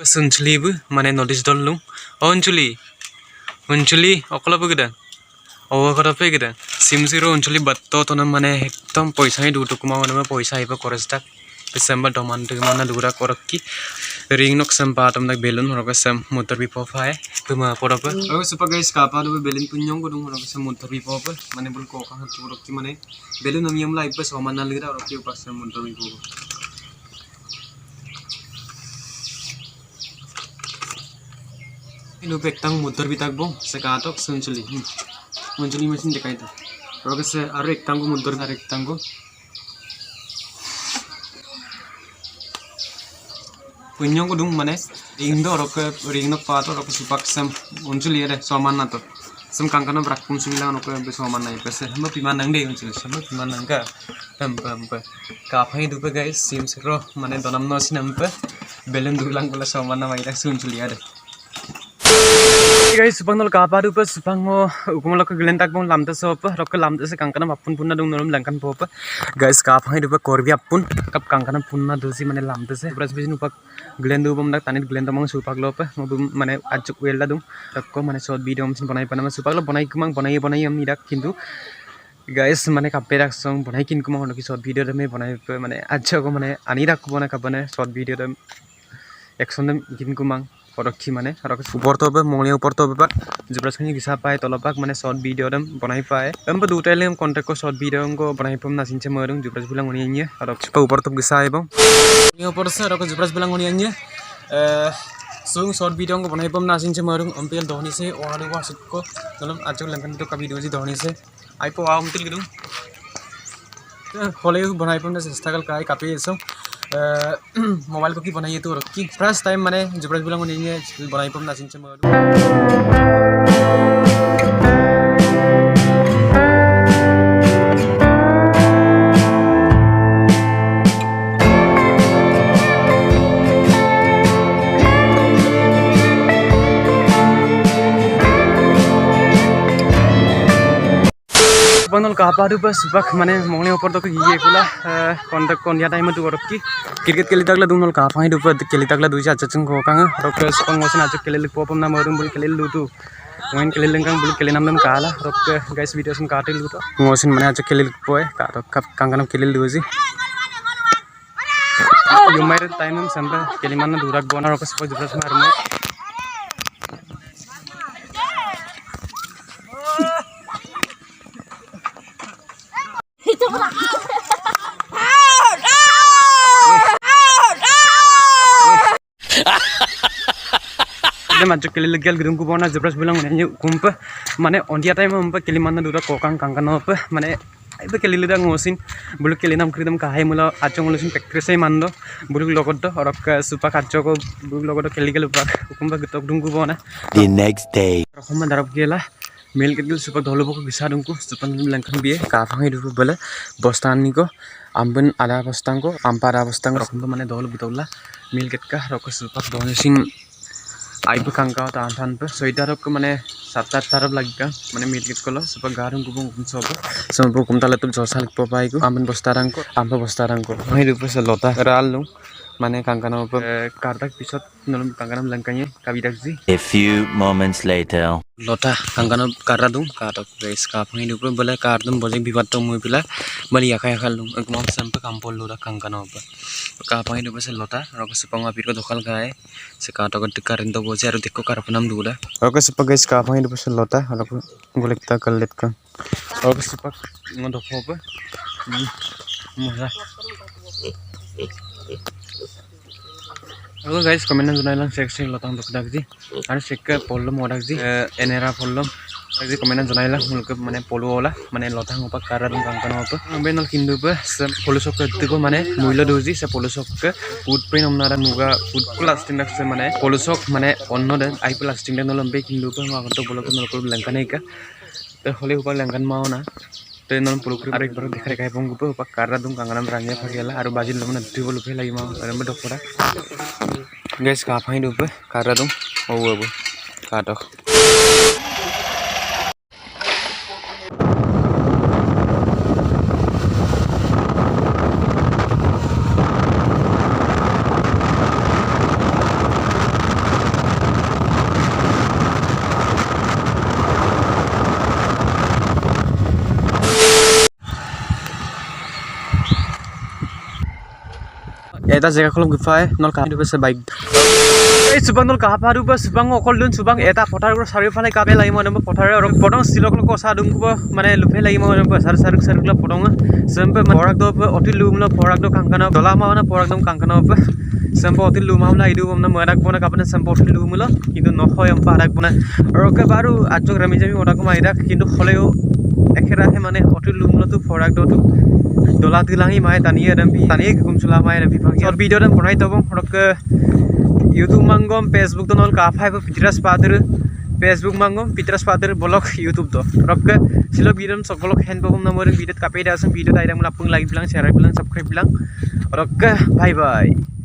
Sunchlibu mane notice dolung Unchuli okolo pegida okolo pegida simziro unchuli batto to mane hektom poisa hi dutu kuma mane poisa iba korestak December doman de mana dura korki ring nok sempatom nak belun roka sem motor bi pofae tuma poropa oh super guys kapa do belun punyong ko dung roka sem motor bi popa mane bul ko ka tu rokki mane belun namiam la iba somana lira rokki upas sem motor bi popa Inu pektang motor bitak bong sekatok sunchuli mesin dekai ta roga se arek tanggo motor arek tanggo punyong kudung mane ring do roka ring nok pato roka supak sem unchuli ere soman nato sem kangkana brakpun sumila roka be soman nai pese hama piman nang de unchuli sama piman nang ka pam ka phai dupe guys sim sero mane donam no sinampe belen dulang kula soman na maida sunchuli ere guys supang nol kapa du pas supang mo ukumala ko gelentak bong lamta sop rok lamta se kangkana apun punna dung norum langkan pop guys kapa hai du pa korbi apun kap kangkana punna dosi mane lamta se bras bisin upak gelendu bom dak tanit gelenda mang supak lop mane ajuk wela dung rakko mane short video sin banai panama supak lo banai kumang banai am idak kintu guys mane kape dak song banai kin kumang hono ki short video me banai mane ajjo ko mane ani dak ko bana kabane short video dem action dem kin kumang Orokhi mane orok upor to be mongli upor to be pak jibras khani gisa pai tolopak mane short video dam banai pai ba duta lem contact ko short video ko banai pom nasin che merung jibras bilang oni nya orok pa upor to gisa ai bang ni upor se orok jibras bilang oni nya sung short video ko banai pom nasin che merung ampel dhoni se oadu wasut ko dalam ajak langkan to ka video ji dhoni se ai po am til gidung hole banai pom na struggle kai kape eso mobile को की बनाइए तो रखी first time मैंने जबरदस्त belong नहीं है बनाई पम नासिन से मर Panol kapa du pas bak mane mongli upor to ye kula kontak kon ya time tu orki cricket keli takla dunol kapa hi du pa keli takla du ja chachung ko kang rok spang mosin ajak keli popom na marum bul keli lu tu main keli lengkang bul keli nam kala rok guys video sun katil lu to mosin mane ajak keli poe ka rok kang kanam keli lu ji yumai time sampai keli mana durak bona rok spang jubras marmai Macam kali legal gedung kubona jebras bilang mana kumpa mana on dia time umpa kali mana dura kokang kangkana apa mana itu kali leda ngosin bulu kali nam kridam kahai mula acung ngulusin pektrese mando bulu logot do orok supa kaco ko bulu logot kali kali pak kumpa getok dung kubona the next day rohman darab gela mail kedil supa dholo boko bisa dungku supan langkan biye kafang hidup bela bostan niko ambun ada bostang ko ampara bostang rohman mana dholo butola mail ketka rok supa donesin आई पे कंका तान तान पे सोइटार को मने सात तारब लगा मने meet कित कोलो सुपर गारम को बुम सब कुमताले तुम जोसाल को पाई को आमन बस्तारंग को हई रुपे से लोता राल नु माने कंकाना ऊपर कारतक पिसत नलम कंकाना लंकाये Kavita ji a few moments later लोटा कंकाना कारा दूं काटक रेस का फंगी ऊपर बोले कार तुम बोले विवाद तो मुई पिला बली आका लू एक मम सैंप कंपोल लोरा कंकाना ऊपर का फंगी ऊपर से लोटा रक सुपंगा पीर को धोखल गाय से काटक टिकारिन तो बोजे आरो देखो कारपनम दूला रक सुप गाइस का फंगी ऊपर से लोटा रक गोलेक्ता कलेट का रक सुप न धोखो पे मजा Halo guys, komen dan jurnal seksi lotang untuk dagji. Ada sekke polo mau dagji, enera polo. Dagji komen dan jurnal mulke mana polo olah, mana lotang apa karar dan kangkana apa. Ambil nol kindu pe, polo sok itu ko mana muila doji, se polo sok ke food pain omnara nuga food plastic nak se mana polo sok mana onno dan ai plastic dan nol ambil kindu pe mau untuk polo ko nol ko langkan eka. Terhole upar langkan mau na. Terus nol polo kru arek baru dekare kai pong pe upar karar dan kangkana berangnya pagela. Aru bajil lama nanti polo pe lagi mau, ada bedok pora. Guys, kapa hidup be kara dong, oh bu, kadok. eta jaga kolom gifai nol ka hidu se bike ei subang nol ka paru ba subang okol dun subang eta potar ro sari phale ka be lai mo nam potar ro potong silok ko sa dum ko mane lupe lai mo nam sar sar sar ko potong sempe porak do oti lum lo porak do kangkana dola ma na porak dum kangkana ba sempe oti lum ma lai du na marak bona ka pane sempe oti lum lo kintu no hoy am parak bona ro ke baru ajok rami jami oda ko maira kintu holeo ekhera he mane oti lum lo tu porak do tu dola tilangi mai taniye rampi taniye gum chula mai rampi short video dan bonai tobong ro ke YouTube mangom Facebook donol ka phai pitras padir Facebook mangom pitras padir blog YouTube to robke silo biram sokolok hen bom namor video kape da sam video ta ira mun apung like bilang share bilang subscribe bilang robke bye bye